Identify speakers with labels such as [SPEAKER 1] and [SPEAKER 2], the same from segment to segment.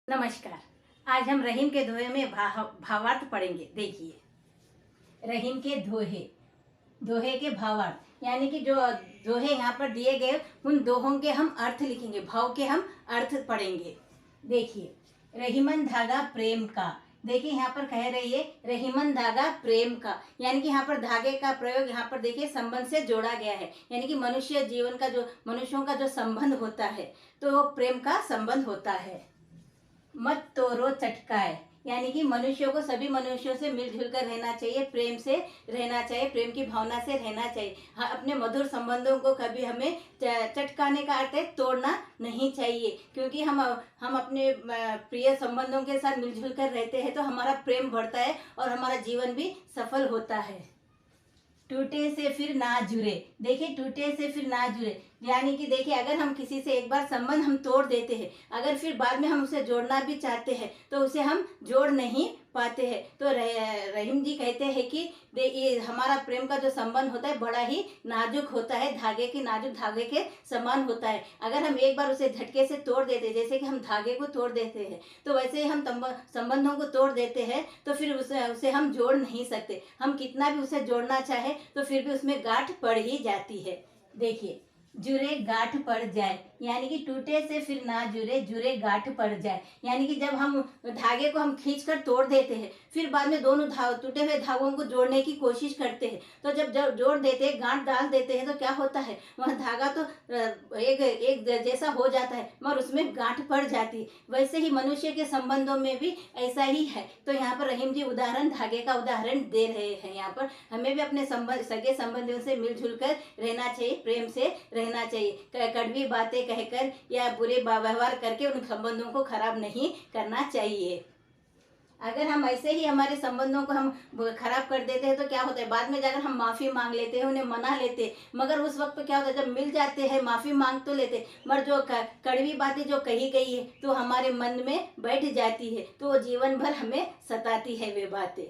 [SPEAKER 1] नमस्कार। आज हम रहीम के दोहे में भावार्थ पढ़ेंगे। देखिए, रहीम के दोहे, दोहे के भावार्थ यानी कि जो दोहे यहाँ पर दिए गए उन दोहों के हम अर्थ लिखेंगे, भाव के हम अर्थ पढ़ेंगे। देखिए, रहीमन धागा प्रेम का। देखिए यहाँ पर कह रही है रहीमन धागा प्रेम का, यानी कि यहाँ पर धागे का प्रयोग यहाँ पर देखिए संबंध से जोड़ा गया है, यानी कि मनुष्य जीवन का जो मनुष्यों का जो संबंध होता है तो वो प्रेम का संबंध होता है। मत तोड़ो चटकाए, यानी कि मनुष्यों को सभी मनुष्यों से मिलजुल कर रहना चाहिए, प्रेम से रहना चाहिए, प्रेम की भावना से रहना चाहिए। हाँ, अपने मधुर संबंधों को कभी हमें चटकाने का अर्थ है तोड़ना नहीं चाहिए, क्योंकि हम अपने प्रिय संबंधों के साथ मिलजुल कर रहते हैं तो हमारा प्रेम बढ़ता है और हमारा जीवन भी सफल होता है। टूटे से फिर ना जुड़े। देखिए, टूटे से फिर ना जुड़े यानी कि देखिए, अगर हम किसी से एक बार संबंध हम तोड़ देते हैं, अगर फिर बाद में हम उसे जोड़ना भी चाहते हैं तो उसे हम जोड़ नहीं पाते हैं। तो रहीम जी कहते हैं कि ये हमारा प्रेम का जो संबंध होता है बड़ा ही नाजुक होता है, नाजुक धागे के समान होता है। अगर हम एक बार उसे झटके से तोड़ देते हैं, जैसे कि हम धागे को तोड़ देते हैं, तो वैसे ही हम संबंधों को तोड़ देते हैं तो फिर उसे हम जोड़ नहीं सकते। हम कितना भी उसे जोड़ना चाहे तो फिर भी उसमें गांठ पड़ ही जाती है। देखिए, जुरे गांठ पड़ जाए, यानी कि टूटे से फिर ना जुरे, जुरे गांठ पड़ जाए, यानी कि जब हम धागे को हम खींचकर तोड़ देते हैं, फिर बाद में दोनों टूटे हुए धागों को जोड़ने की कोशिश करते हैं, तो जब जोड़ देते हैं, गांठ डाल देते हैं, तो क्या होता है, वह धागा तो एक जैसा हो जाता है मगर उसमें गांठ पड़ जाती है। वैसे ही मनुष्य के संबंधों में भी ऐसा ही है। तो यहाँ पर रहीम जी उदाहरण, धागे का उदाहरण दे रहे हैं। यहाँ पर हमें भी अपने सगे संबंधियों से मिलजुल कर रहना चाहिए, प्रेम से रहना चाहिए। कड़वी बातें कहकर या बुरे व्यवहार करके उन संबंधों को खराब नहीं करना चाहिए। अगर हम ऐसे ही हमारे संबंधों को हम खराब कर देते हैं तो क्या होता है, बाद में जाकर हम माफ़ी मांग लेते हैं, उन्हें मना लेते हैं, मगर उस वक्त क्या होता है, जब मिल जाते हैं माफ़ी मांग तो लेते, मगर जो कड़वी बातें जो कही गई है तो हमारे मन में बैठ जाती है, तो वो जीवन भर हमें सताती है वे बातें।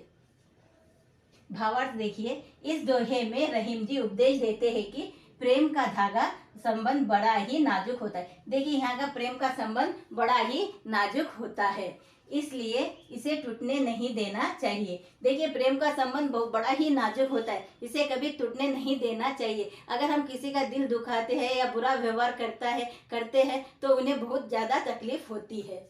[SPEAKER 1] भावार्थ देखिए, इस दोहे में रहीम जी उपदेश देते हैं कि प्रेम का धागा संबंध बड़ा ही नाजुक होता है। देखिए, यहाँ का प्रेम का संबंध बड़ा ही नाजुक होता है, इसलिए इसे टूटने नहीं देना चाहिए। देखिए, प्रेम का संबंध बहुत बड़ा ही नाजुक होता है, इसे कभी टूटने नहीं देना चाहिए। अगर हम किसी का दिल दुखाते हैं या बुरा व्यवहार करते हैं तो उन्हें बहुत ज़्यादा तकलीफ होती है,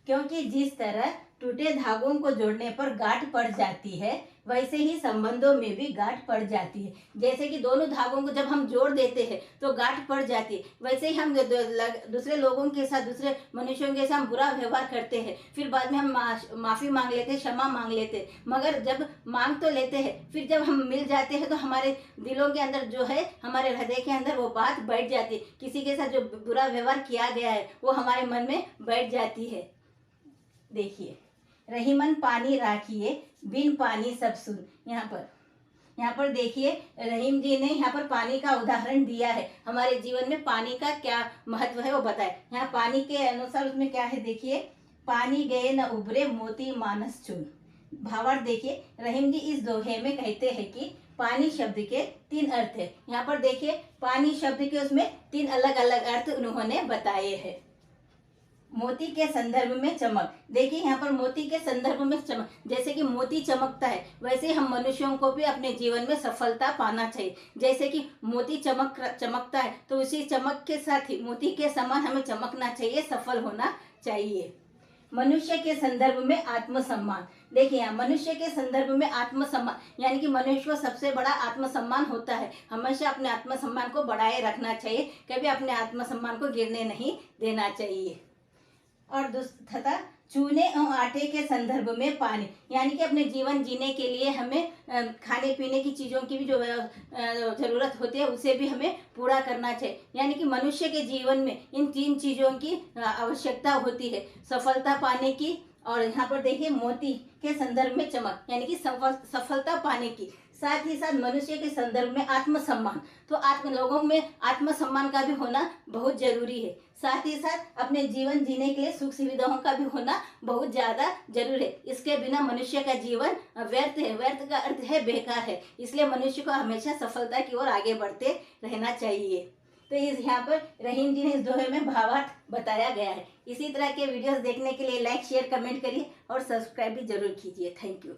[SPEAKER 1] क्योंकि जिस तरह टूटे धागों को जोड़ने पर गांठ पड़ जाती है, वैसे ही संबंधों में भी गांठ पड़ जाती है। जैसे कि दोनों धागों को जब हम जोड़ देते हैं तो गांठ पड़ जाती है, वैसे ही हम दूसरे लोगों के साथ, दूसरे मनुष्यों के साथ बुरा व्यवहार करते हैं, फिर बाद में हम माफ़ी मांग लेते हैं, क्षमा मांग लेते हैं, मगर जब मांग तो लेते हैं, फिर जब हम मिल जाते हैं तो हमारे दिलों के अंदर जो है, हमारे हृदय के अंदर वो बात बैठ जाती है। किसी के साथ जो बुरा व्यवहार किया गया है वो हमारे मन में बैठ जाती है। देखिए, रहीमन पानी राखिए, बिन पानी सब सुन। यहाँ पर देखिए, रहीम जी ने यहाँ पर पानी का उदाहरण दिया है, हमारे जीवन में पानी का क्या महत्व है वो बताए। यहाँ पानी के अनुसार उसमें क्या है, देखिए, पानी गए न उभरे मोती मानस चुन। भावार्थ देखिए, रहीम जी इस दोहे में कहते हैं कि पानी शब्द के 3 अर्थ है। यहाँ पर देखिए, पानी शब्द के उसमें 3 अलग अलग अर्थ उन्होंने बताए हैं। मोती के संदर्भ में चमक। देखिए, यहाँ पर मोती के संदर्भ में चमक, जैसे कि मोती चमकता है वैसे हम मनुष्यों को भी अपने जीवन में सफलता पाना चाहिए। जैसे कि मोती चमकता है तो उसी चमक के साथ ही मोती के समान हमें चमकना चाहिए, सफल होना चाहिए। मनुष्य के संदर्भ में आत्मसम्मान। देखिए, यहाँ मनुष्य के संदर्भ में आत्मसम्मान यानी कि मनुष्य को सबसे बड़ा आत्मसम्मान होता है। हमेशा अपने आत्मसम्मान को बढ़ाए रखना चाहिए, कभी अपने आत्मसम्मान को गिरने नहीं देना चाहिए। और तथा चूने और आटे के संदर्भ में पानी, यानी कि अपने जीवन जीने के लिए हमें खाने पीने की चीज़ों की भी जो ज़रूरत होती है उसे भी हमें पूरा करना चाहिए। यानी कि मनुष्य के जीवन में इन 3 चीज़ों की आवश्यकता होती है, सफलता पाने की, और यहाँ पर देखिए मोती के संदर्भ में चमक यानी कि सफलता पाने की, साथ ही साथ मनुष्य के संदर्भ में आत्मसम्मान, तो लोगों में आत्मसम्मान का भी होना बहुत जरूरी है। साथ ही साथ अपने जीवन जीने के लिए सुख सुविधाओं का भी होना बहुत ज़्यादा जरूरी है। इसके बिना मनुष्य का जीवन व्यर्थ है। व्यर्थ का अर्थ है बेकार है, इसलिए मनुष्य को हमेशा सफलता की ओर आगे बढ़ते रहना चाहिए। तो इस यहाँ पर रहीम जी ने इस दोहे में भावार्थ बताया गया है। इसी तरह के वीडियोस देखने के लिए लाइक शेयर कमेंट करिए और सब्सक्राइब भी जरूर कीजिए। Thank you.